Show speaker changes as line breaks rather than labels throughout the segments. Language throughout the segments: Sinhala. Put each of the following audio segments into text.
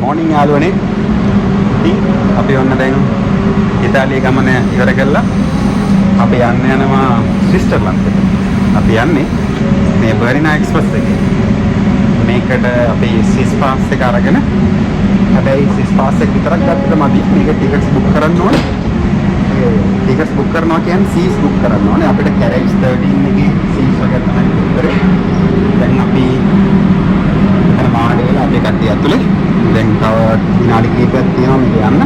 මෝර්නිං යාළුවනේ. ඉතින් අපි ඔන්න දැන් ඉතාලිය ගමන ඉවර කළා. අපි යනවා ස්විට්සර්ලන්තෙට. අපි යන්නේ මේ බර්ලිනා එක්ස්ප්‍රස් එකේ. මේකට අපි ස්විස් පාස් එක අරගෙන හැබැයි ස්විස් පාස් එක විතරක් ගත්තට මදි. මේක ටිකට්ස් බුක් කරන්න ඕනේ. ටිකට්ස් බුක් කරනවා කියන්නේ සීස් බුක් කරන්න ඕනේ. අපිට කැරේජ් 13 එකේ සීස් වගේ තමයි බුක් කරේ. දැන් අපි මාඩේල අපේ කට්ටිය ඇතුලේ දැන් තව විනාඩි කිහිපයක් තියෙනවා මේක යන්න.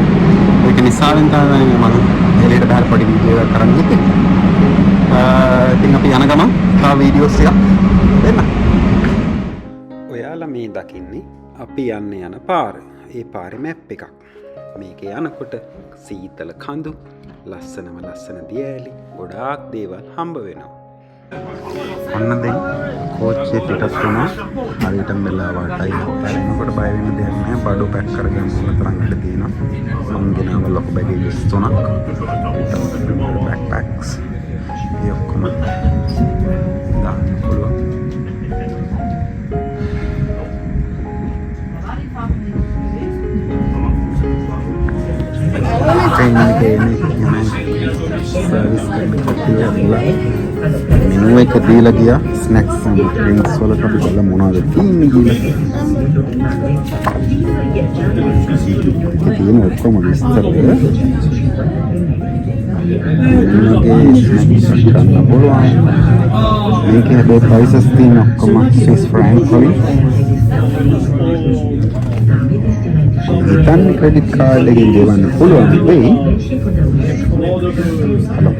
ඒක නිසාවෙන් තමයි මම එළියට දාලා පොඩි වීඩියෝ එකක් කරන්න හිතේ. ඉතින් අපි යන ගමන් තව වීඩියෝස් ටිකක් දෙන්න. ඔයාලා මේ දකින්නේ අපි යන පාර. ඒ පාරේ මැප් එකක්. මේකේ යනකොට සීතල කඳු, ලස්සන දියඇලි, ගොඩාක් දේවල් හම්බ වෙනවා. ඔන්න දැන් කෝච්චිය පිටත් වුණා. හරියටම වෙලාවටයි. එනකොට බය වෙන්න දෙයක් නැහැ. බඩු පැක් කරගෙන මොන තරම් වැඩ තියෙනවා. මං ගෙනාව ලොකු බෑගේජස් 3ක්. බෑක්පැක්ස්. ඒ ඔක්කොම දාන්න පුළුවන්. ट्रेन सर्विस मेनू एक दीला गया स्नैक्स ड्रिंक्स वाला का भी पहला मोना देती तीन उसको मस्त है स्नैक्स करना बोलो ये के दो प्राइसेस तीन आपको स्विस फ्रैंक कोई හිතන්න ක්‍රෙඩිට් කාඩ් එකෙන් ගෙවන්න පුළුවන් වෙයි. හලෝ.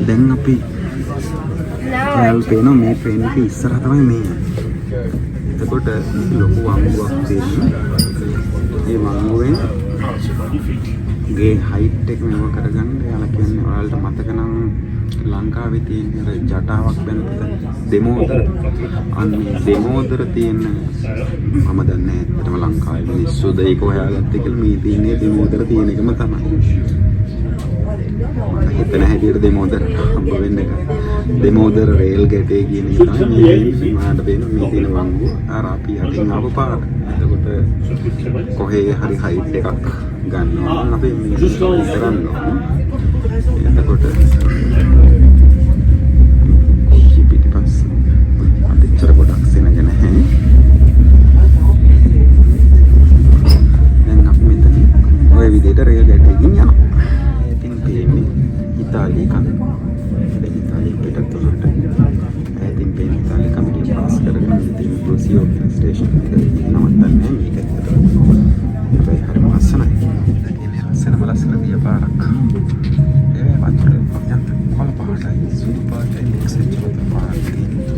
දැන් අපි යාල් පේනවා මේ ට්‍රේන් එකේ ඉස්සරහ තමයි මේ යන්නේ. එතකොට ලොකු වංගුවක් තියෙනවා. මේ වංගුවෙන් ගේ හයිට් එක මෙව කරගන්න යාලා කියන්නේ ඔයාලට මතක නම් ලංකාවේ තියෙන ජටාවක් බැලුවද දෙමෝදර අන්නේ දෙමෝදර තියෙන මම දන්නේ ඇත්තටම ලංකාවේ මිනිස්සුද ඒක හොයාගත්තේ කියලා මේ තියෙන්නේ දෙමෝදර තියෙන එකම තමයි මම හිතන හැටියට දෙමෝදර හම්බ වෙන්න එක දෙමෝදර රේල් ගැටේ කියන එක තමයි මාට පේන මේ තියෙන වංගුව අර අපි යටින් ආපු පාර එතකොට කොහේ හරි හයිට් එකක් ගන්නවා අපි කරනවා එතකොට පිටිපස්ස අදිච්චර ගොඩක් සෙනග නැහැ දැන් අපි මෙතන ඔය විදිහට රේල් ගැටේකින් යනවා ඉතින් මේ ඉතාලිය කන ඉතාලිය පිටත් උනට ඉතින් මේ ඉතාලිය කමිටිය පාස් කරගෙන ඉතින් ප්‍රොසියෝ කියන ස්ටේෂන් එකට නවත්තන්නේ මේක ඇත්තටම හැබැයි හරිම ලස්සනයි ලස්සන දිය පාරක් ඒ වතුර අත්‍යන්ත කොළ පාටයි සුදු පාටයි මික්ස් වෙච්ච වතුර පාරක් තියෙනවා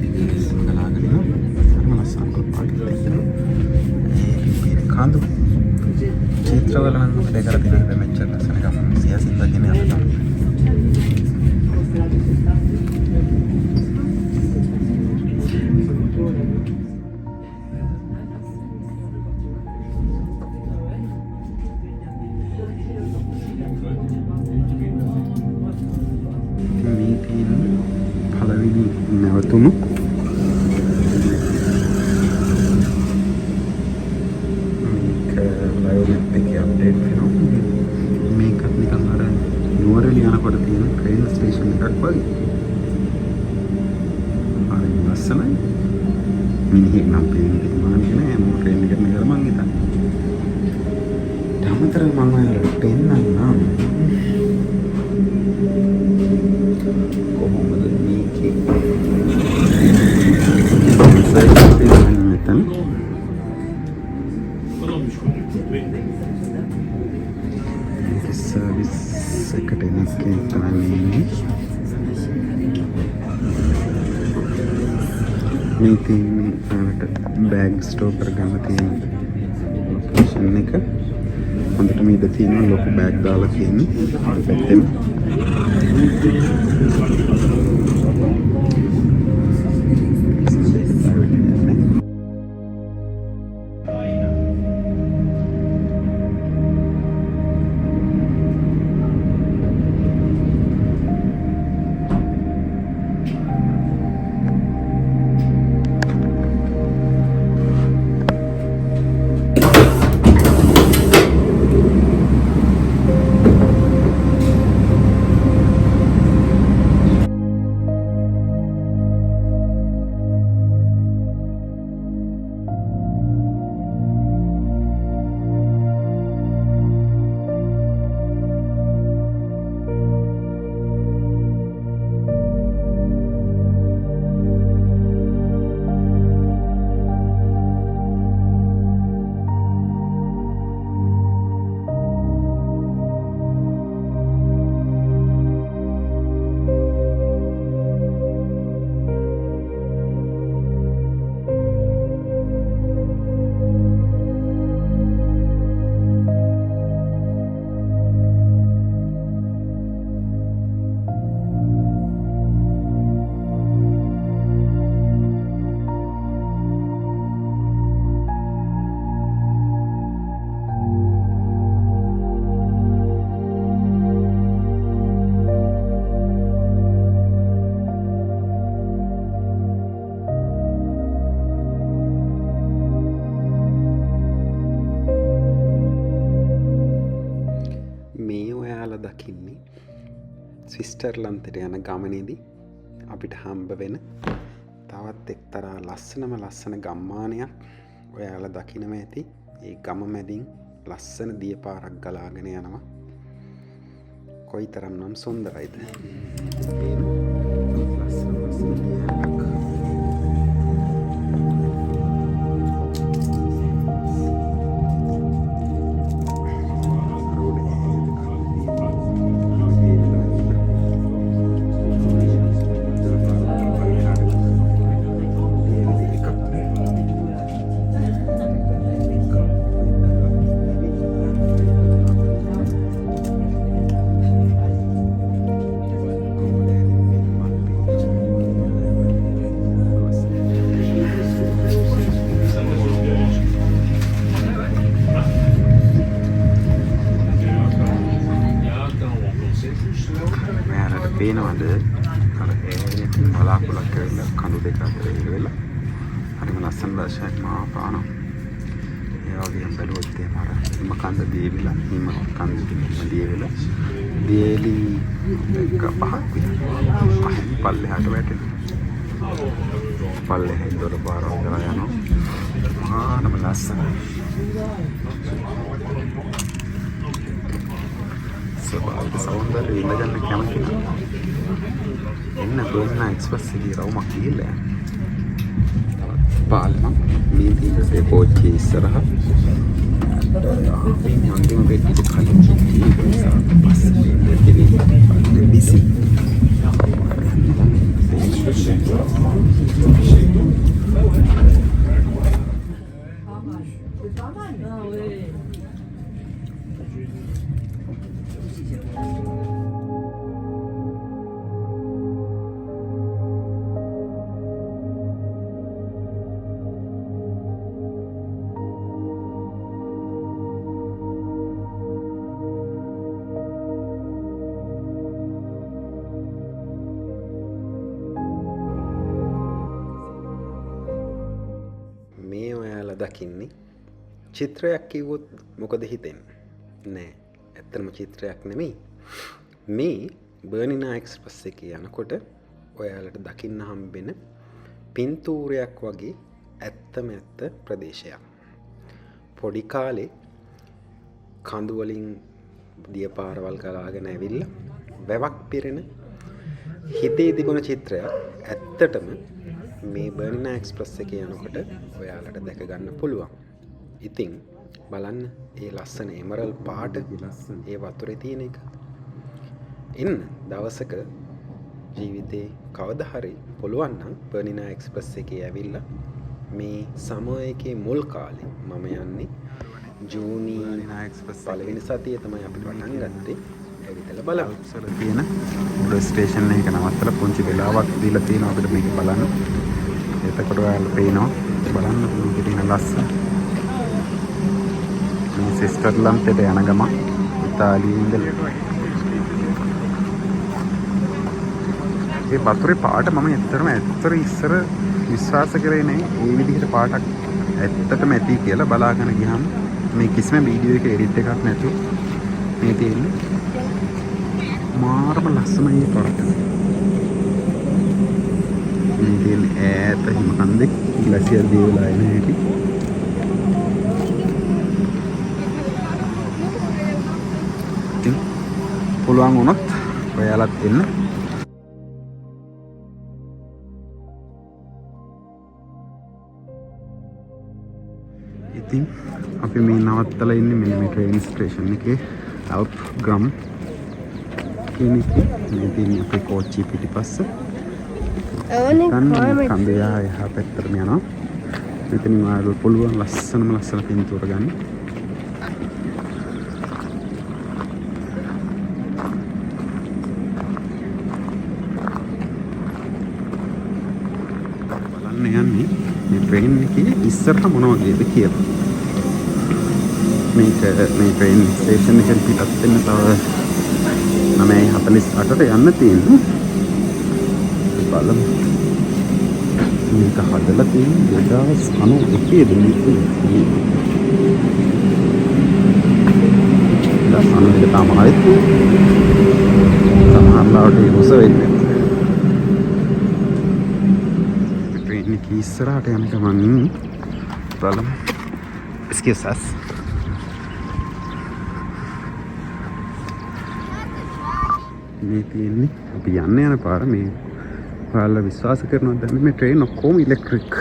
ඒක ගලාගෙන හරිම ලස්සන කොළ පාටක් තියෙනවා ඒ කඳු චිත්‍රවල නම් අපිට කරලා තියෙන මෙච්චර ලස්සන ගමන සියසින් දකින්න යනවා නැවතුණු මේක ලයිව් එකේ අප්ඩේට් වෙනවා මේකත් නිකන් අර නුවරඑළිය යනකොට තියෙන ට්‍රේන් ස්ටේෂන් එකක් වගේ හරි ලස්සනයි මිනිහෙක් නම් පේන්නේ මාන්නේ නෑ මම ට්‍රේන් එකට නේද මං හිතන්නේ අමතර මම ඔයාලට පෙන්නන්නම් කොහොමද මේකේ सर्विस එකට එන එකේ තමයි මේ තියෙන්නේ ආවට බෑග් ස්ටෝර් කරගන්න තියෙන ලොකේෂන් එක හොඳටම ඉඳ තියෙන ලොකු බෑග් දාලා තියෙන්නේ පැත්තෙන් ඔයාලා දකින්නේ ස්විට්සර්ලන්තයට යන ගමනේදී අපිට හම්බ වෙන තවත් එක්තරා ලස්සන ගම්මානයක් ඔයාලා දකින්නම ඇති. ඒ ගම මැදින් ලස්සන දිය පාරක් ගලාගෙන යනවා. කොයිතරම්නම් සුන්දරයිද. පේනවද අර ඒකෙන් බලාකුලක් කරලා කඳු දෙක අතර ඉරෙලා හරිම ලස්සන දර්ශනයක් මා පානවා. ඒ වගේම බැලුවොත් එහෙම අර හිම කඳ දිවිලා හිම කඳ දිවිලා දියලි එක පහක් විතර පල්ලෙහාට වැටෙනවා. පල්ලෙහා දොර පාරක් ගලා යනවා. මහානම ලස්සනයි. ස්වභාවික සෞන්දර්යය ඉඳගන්න කැමති නම් එන්න බර්නා එක්ස්ප්‍රස් එකේ රවුමක් ගිහලා යන්න. පාලම මේ තියෙන්නේ කෝච්චිය ඉස්සරහ. අන්තිම වෙද්දී කලින් කිව්වා පස්සේ බිසි. දකින්නේ චිත්‍රයක් කිව්වොත් මොකද හිතෙන්නේ? නෑ, ඇත්තම චිත්‍රයක් නෙමෙයි. මේ බර්නිනා එක්ස්ප්‍රස් එකේ යනකොට ඔයාලට දකින්න හම්බෙන පින්තූරයක් වගේ ඇත්ත ප්‍රදේශයක්. පොඩි කාලේ කඳු වලින් දිය පාරවල් ගලාගෙන ඇවිල්ලා වැවක් පිරෙන හිතේ තිබුණ චිත්‍රයක් ඇත්තටම මේ බර්නිනා එක්ස්ප්‍රස් එකේ යනකොට ඔයාලට දැක ගන්න පුළුවන්. ඉතින් බලන්න ඒ ලස්සන එමරල් පාට ඒ වතුරේ තියෙන එක. ඉන්න දවසක ජීවිතේ කවදා හරි පුළුවන් නම් බර්නිනා එක්ස්ප්‍රස් එකේ ඇවිල්ලා මේ සමයකේ මුල් කාලේ මම යන්නේ ජූනි පළවෙනි සතියේ තමයි අපිට පටන් ගත්තේ. ඇවිදලා බලන්න. ඉස්සර තියෙන උඩ ස්ටේෂන් එක නවත්තලා පුංචි වෙලාවක් දීලා තියෙනවා අපිට මේක බලන්න. එතකොට ඔයාලා පේනවා බලන්න මේකේ තියෙන ලස්සන. මේ ස්විට්සර්ලන්තයට යන ගම ඉතාලියේ ඉඳලා. ඒ වතුරේ පාට මම ඇත්තටම ඉස්සර විශ්වාස කරේ නෑ ඒ විදිහට පාටක් ඇත්තටම ඇති කියලා. බලාගෙන ගියාම මේ කිසිම වීඩියෝ එකේ එඩිට් එකක් නැතුව මේ තියෙන්නේ මාරම ලස්සනයි පාට. මේ තියෙන ඈත හිම කන්දේ ග්ලැසියර් දියවලා එන හැටි. ඉතින් පුළුවන් වුණොත් ඔයාලත් එන්න. ඉතින් අපි මේ නවත්තලා ඉන්නේ මෙන්න මේ ට්‍රේන් ස්ටේෂන් එකේ අවුට්ග්‍රම් කියන එකේ. මේ තියෙන අපේ කෝච්චිය පිටිපස්ස. කන්දයා එහා පැත්තටම යනවා. මෙතනින් ඔයාලට පුළුවන් ලස්සන පින්තූර ගන්න. බලන්න යන්නේ මේ ට්‍රේන් එකේ ඉස්සරහ මොන වගේද කියලා. මේ ට්‍රේන් ස්ටේෂන් එකෙන් පිටත් වෙන්න තව 9:48ට යන්න තියෙනවා. බලමු. මේක හදලා තියෙන්නේ 2091 දී. අන්න එක තමයි සමහරවිට යොස වෙන්නේ. ට්‍රේන් එක ඉස්සරහට යන ගමන් බලමු. Excuse us. මේ තියෙන්නේ අපි යන්න යන පාර මේ ඔයාලා විශ්වාස කරනවද දන්නේ මේ ට්‍රේන් ඔක්කොම ඉලෙක්ට්‍රික්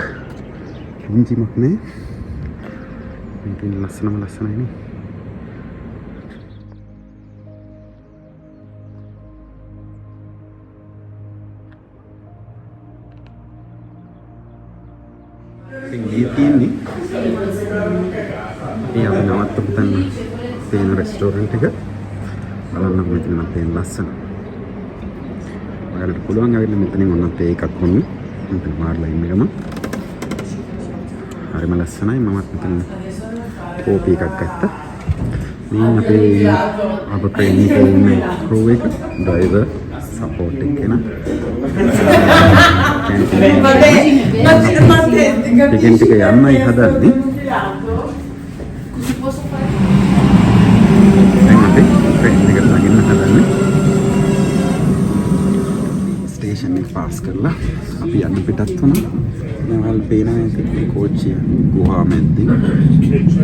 එන්ජිමක් නේ මේකෙන් ලස්සනයි නේ මේ තියෙන්නේ මේ අපි නවත්තපු තැන තියෙන රෙස්ටෝරන්ට් එක බලන්න මෙතන නම් තියෙන ලස්සන ඔයාලට පුළුවන් ආවිල්ලා මෙතනින් ඔන්නත් ඒකක් වුණු මෙතන මාර්ලා ඉන්න ගම හරිම ලස්සනයි මමත් මෙතන කෝපි එකක් ගත්තා මේ අපේ ට්‍රේන් එකේ ඉන්න ක්‍රූ එක ඩ්‍රයිවර් සපෝට් එක කෙනා ටිකෙන් ටික යන්නයි හදන්නේ ස්ටේෂන් එක පාස් කරලා අපි යන්න පිටත් වුණා. මම පේනවා මේ කෝච්චිය ගුහා මැද්දේ.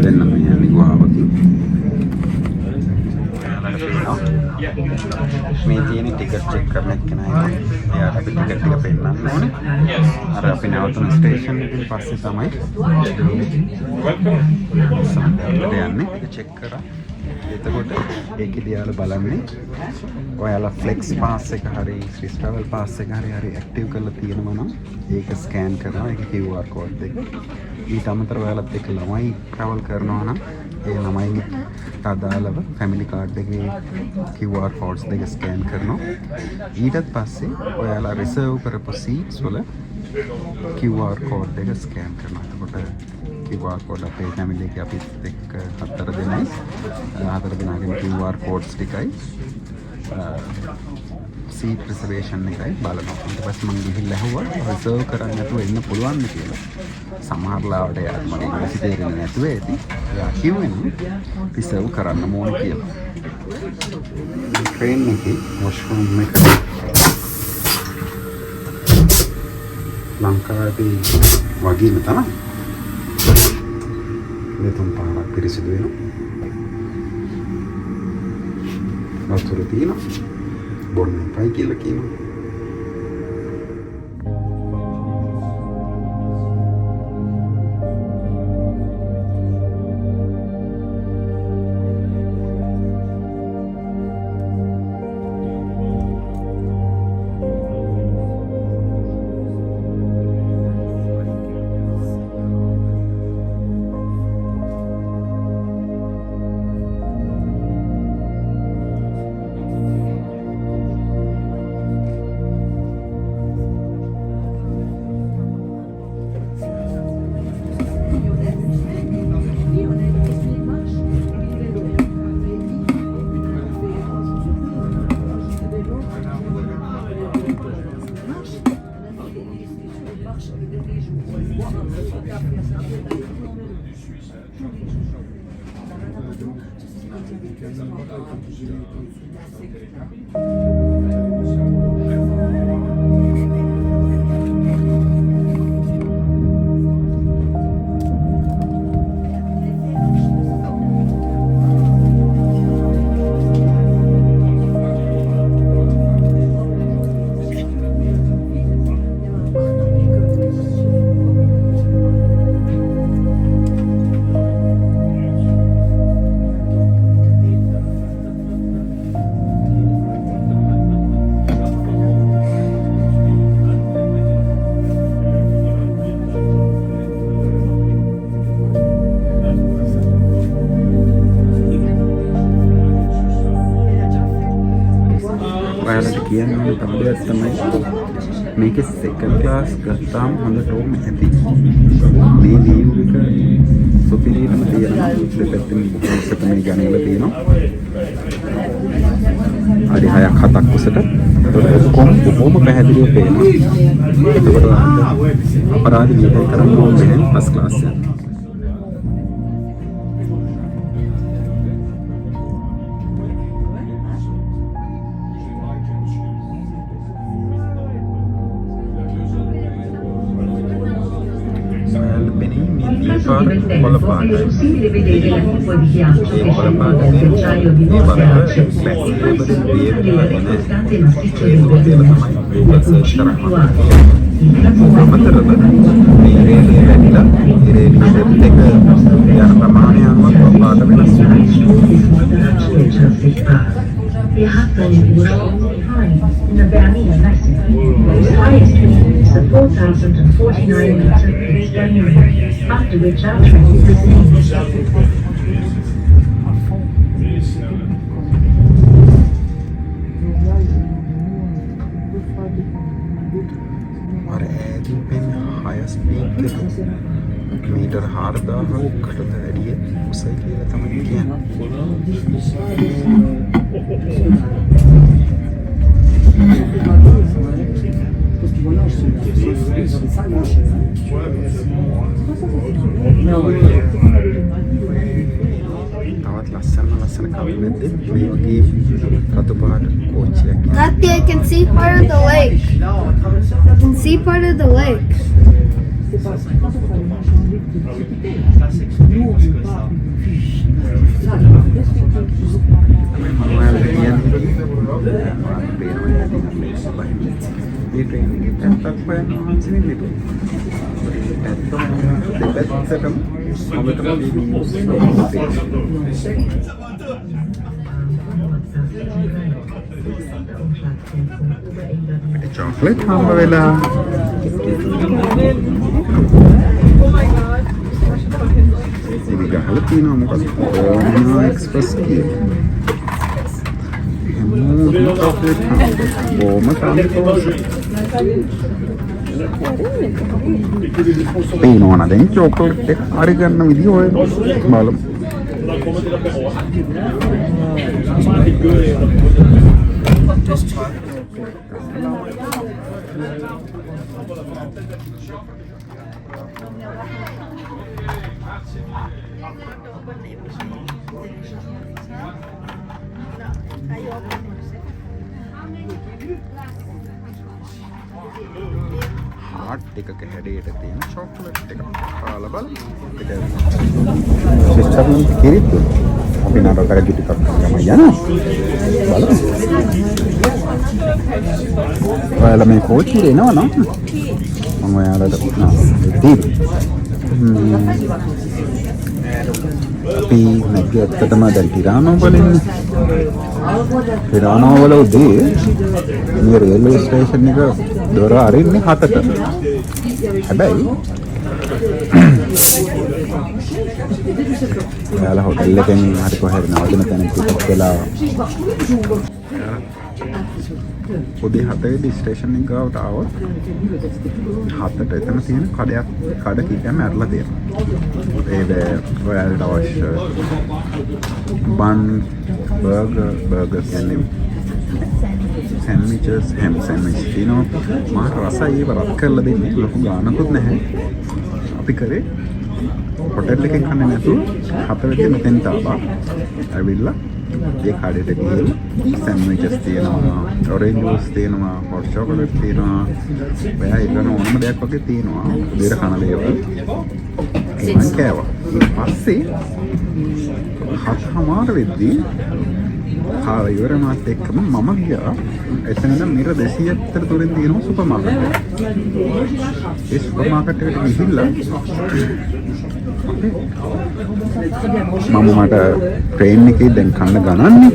දැන් නම් යන්නේ ගුහාවකින්. මේ තියෙන ටිකට් චෙක් කරන එක්කෙනා එයාට අපි ටිකට් ටික පෙන්නන්න ඕනේ. අර අපි නැවතුන ස්ටේෂන් එකෙන් පස්සේ තමයි සම්බන්ධ යන්නේ චෙක් කරා. එතකොට ඒකෙදී යාළ බලන්නේ ඔයාලා ෆ්ලෙක්ස් පාස් එක හරි ස්විස් ට්‍රැවල් පාස් එක හරි ඇක්ටිව් කරලා තියෙනවා නම් ඒක ස්කෑන් කරනවා ඒක QR කෝඩ් එක. ඊට අමතරව ඔයාලත් එක්ක ළමයි ට්‍රැවල් කරනවා නම් ඒ ළමයි අදාළව ෆැමිලි කාඩ් එකේ QR කෝඩ්ස් දෙක ස්කෑන් කරනවා. ඊටත් පස්සේ ඔයාලා රිසර්ව් කරපු සීට්ස් වල QR කෝඩ් එක ස්කෑන් කරනවා. එතකොට QR code අපේ ෆැමිලි එකේ අපිත් එක්ක 4 දෙනාගෙන් QR codes ටිකයි සීට් රිසර්වේෂන් එකයි බලනවා. ඊට පස්සේ මම ගිහිල්ලා ඇහුවා රිසර්ව් කරන්න නැතුව එන්න පුළුවන්ද කියලා. සමහර ලාවට යාත් මගේ ඉංග්‍රීසි තේරෙන්නේ නැතුව ඇති. එයා කිව්වේ නම් රිසර්ව් කරන්න ඕන කියලා. ට්‍රේන් එකේ වොෂ්රූම් එක ලංකාවේ වගේම තමයි. මෙතන පාරක් පිරිසිදු වෙනවා. වතුර තියෙනවා. බොන්න එපයි කියලා කියනවා. කියන්නේ තවදයක් තමයි මේකේ සෙකන්ඩ් ක්ලාස් ගත්තාම හොඳටම ඇති. මේ වීව් එක සුපිරියටම තියෙනවා. දෙපැත්තෙන් බොහොමසට මේ ගණනවල තියෙනවා. අඩි 6ක් 7ක් උසට. ඒකට කොහොම පැහැදිලිව පේනවා. ඒකට අපරාධ විදිහට කරන්න ඕනේ ෆස්ට් ක්ලාස් එක. පාට කොළ පාටයි.
possibile vedere la tipo di ghiaccio che
කොළ
scende
පාට
dal ghiacciaio di
මේ
Monte
බලන්න
Arce
back
fino
label
al
create
costante
කරගෙන
massiccio
ඒක
del
කියලා
Bermuda,
තමයි
la
Google search
cucina
කරන්නේ.
attuale. Il traforo
අතරද මේ රේලිය වැටිලා ඒ රේලිය ඩෙප්ත් එක යන ප්‍රමාණය අනුව කොළ පාට වෙනස් වෙනවා.
Wir hatten in in the Bernina Massive. Its highest peak is the 4,049 meter pitch Bernina, after which our trek is named.
අර ඈතින් පෙනෙන highest peak එක මීටර් 4000කට වැඩිය උසයි කියලා තමයි කියන්නේ. තවත් ලස්සන කවිමැද්ද මේ වගේ රතු පාට කෝච්චියක්.
Tati, I can see part of the lake. I can see part of the lake.
මේ ට්‍රේන් එකේ පැත්තක් හොයන්න මහන්සි වෙන්න එපා. දෙපැත්තටම ඔබටම චොක්ලට් හම්බ වෙලා. ඉතින් ගහලා තියෙනවා මොකද? ඕනා එක්ස්ප්‍රස් කියලා. පේනවන දැන් චෝකලට් එක හරි ගන්න විදිහ ඔය බලමු. හාට් එකක හැඩයට තියෙන චොක්ලට් එක කාලා බලමු. සිස්ටර්ලන් කිරිත් අපි නඩ කරගි ටිකක් ගම යනවා. බලමු. ඔයාලා මේ කෝච්චියේ එනවා නෝ. මම ඔයාලට අපි නැග්ගේ ඇත්තටම දැන් ටිරානෝ වලින් ටිරානෝ වල උදේ මේ රේල්වේ ස්ටේෂන් එක දොර අරින්නේ 7ට. හැබැයි ඔයාලා හොටෙල් එකෙන් හරි කොහෙද නවතින තැනක ටිකට් වෙලා උදේ 7ේදී ස්ටේෂන් එක ගාවට ආවොත් 7ට එතන තියෙන කඩ කීපයක්ම ඇරලා තියෙනවා. ඔයාලට අවශ්‍ය බන් බර්ගර් කියන්නේ සෑන්ඩ්විචස් හැම් සෑන්ඩ්විච් තියෙනවා. මාට රසයි ඒව රත් කරලා දෙන්නේ ලොකු ගානකුත් නැහැ. අපි කරේ හොටෙල් එකෙන් කන්නේ නැතුව 7 වෙනි මෙතෙන්ට ආවා. ඇවිල්ලා ඒ කඩේට ගිහින් සෑන්ඩ්විචස් තියෙනවා, ඔරෙන්ජ් ජූස් තියෙනවා, හොට් චොකලට් තියෙනවා. ඔයා ඉතන ඕනම දෙයක් වගේ තියෙනවා. උදේට කන දේවල්. ඒක කෑවා. ඊට පස්සේ 7:00 වෙද්දී කාලා ඉවර මාත් එක්කම මම ගියා. එතන ඉඳන් මිර 200ක් දුරින් තියෙන සුපර් මාකට් එක. ඒ සුපර් මාකට් එකට ගිහිල්ලා මම මට ට්‍රේන් එකේ දැන් කන්න ගණන්නේ.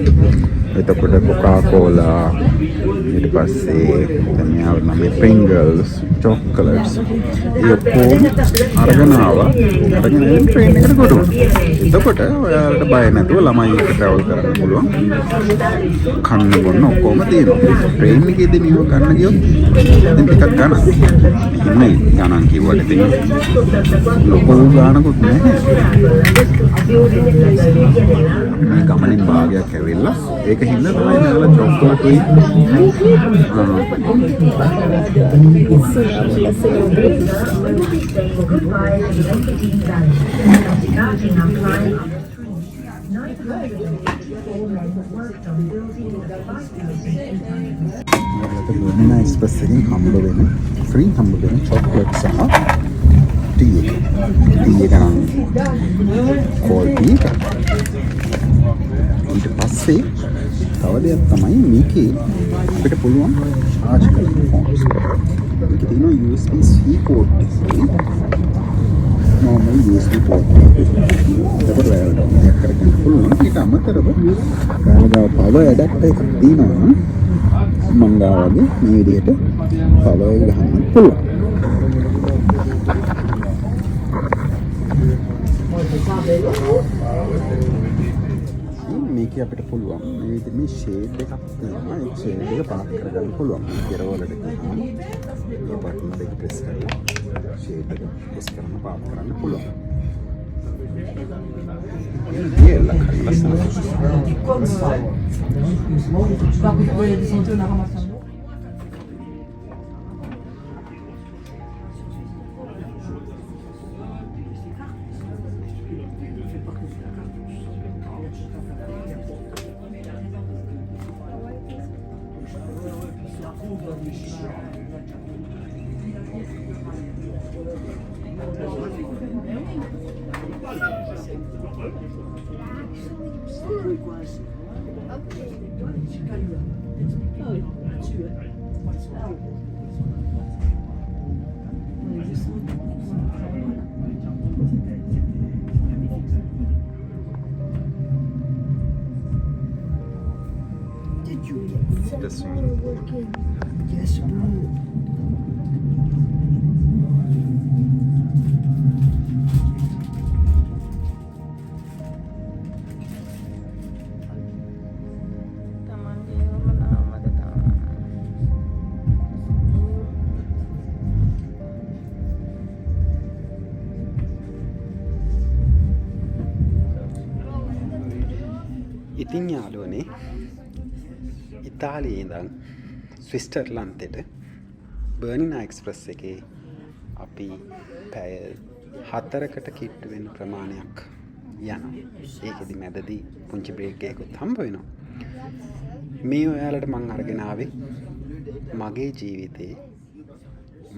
එතකොට කොකා කෝලා ඊට පස්සේ තනියම මේ Pringles chocolates යොක්කොම අරගෙන ආවා. අරගෙන ට්‍රේන් එකට කොට වුණා. එතකොට ඔයාලට බය නැතුව ළමයි එක්ක travel කරන්න පුළුවන්. කන්න බොන්න ඔක්කොම තියෙනවා. ට්‍රේන් එකේදී නියම කන්න ගියොත් ඉතින් ටිකක් ගන්න. ඉන්නේ ගණන් කිව්වට ඉතින් ලොකු ගානකුත් නැහැ. මේ ගමනින් භාගයක් ඇවිල්ලා ඒක හින්දා තමයි මෙයාලා චොක්ලට් උයි එක්ස්ප්‍රස් එකෙන් හම්බ වෙන ෆ්‍රී හම්බ වෙන චොක්ලට් සහ ටී එක. ටී එක නම් කෝල් ටී එක. ඊට පස්සේ තව දෙයක් තමයි මේකේ අපිට පුළුවන් charge කරන්න ෆෝන්ස්. මේකේ තියෙනවා USB-C port එකේ. normal USB port එක. ඒක ඔයාලට connect කරගන්න පුළුවන්. ඊට අමතරව ඔයාලගේ power adapter එකක් තියෙනවා නම් මම ගාවගේ මේ විදිහට power එක ගහන්න පුළුවන්. මේක අපිට පුළුවන් මේ විදිහට මේ ෂේඩ් එකක් තියෙනවා. ඒ ෂේඩ් එක පාත් කරගන්න පුළුවන්. මේ කෙරවලට ගියාම මේ බටන් එක ප්‍රෙස් කරලා ෂේඩ් එක ප්‍රෙස් කරන්න පාත් කරන්න පුළුවන්. ඒක ලස්සනයි. The swimming pool.
Yes, bro.
ඉතින් යාළුවනේ ඉතාලියේ ඉඳන් ස්විට්සර්ලන්තෙට බර්නිනා එක්ස්ප්‍රස් එකේ අපි පැය 4කට කිට්ටු වෙන ප්‍රමාණයක් යනවා. ඒකෙදි මැදදී පුංචි බ්‍රේක් එකකුත් හම්බ වෙනවා. මේ ඔයාලට මං අරගෙන ආවේ මගේ ජීවිතේ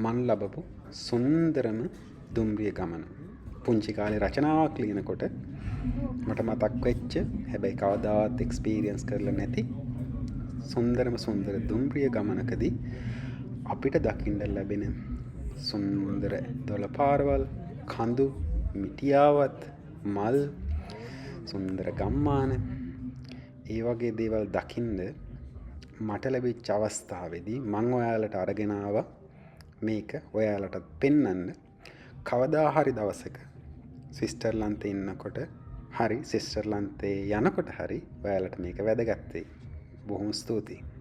මන් ලබපු සුන්දරම දුම්රිය ගමන. පුංචි කාලේ රචනාවක් ලියනකොට මට මතක් වෙච්ච හැබැයි කවදාවත් එක්ස්පීරියන්ස් කරලා නැති සුන්දර දුම්රිය ගමනකදී අපිට දකින්න ලැබෙන සුන්දර දොළ පාරවල්, කඳු, මිටියාවත්, මල්, සුන්දර ගම්මාන, ඒ වගේ දේවල් දකින්න මට ලැබිච්ච අවස්ථාවේදී මම ඔයාලට අරගෙන ආවා මේක ඔයාලට පෙන්වන්න. කවදා හරි දවසක ස්විට්සර්ලන්තේ ඉන්නකොට හරි ස්විට්සර්ලන්තේ යනකොට හරි ඔයාලට මේක වැදගත් වෙයි. බොහොම ස්තුතියි.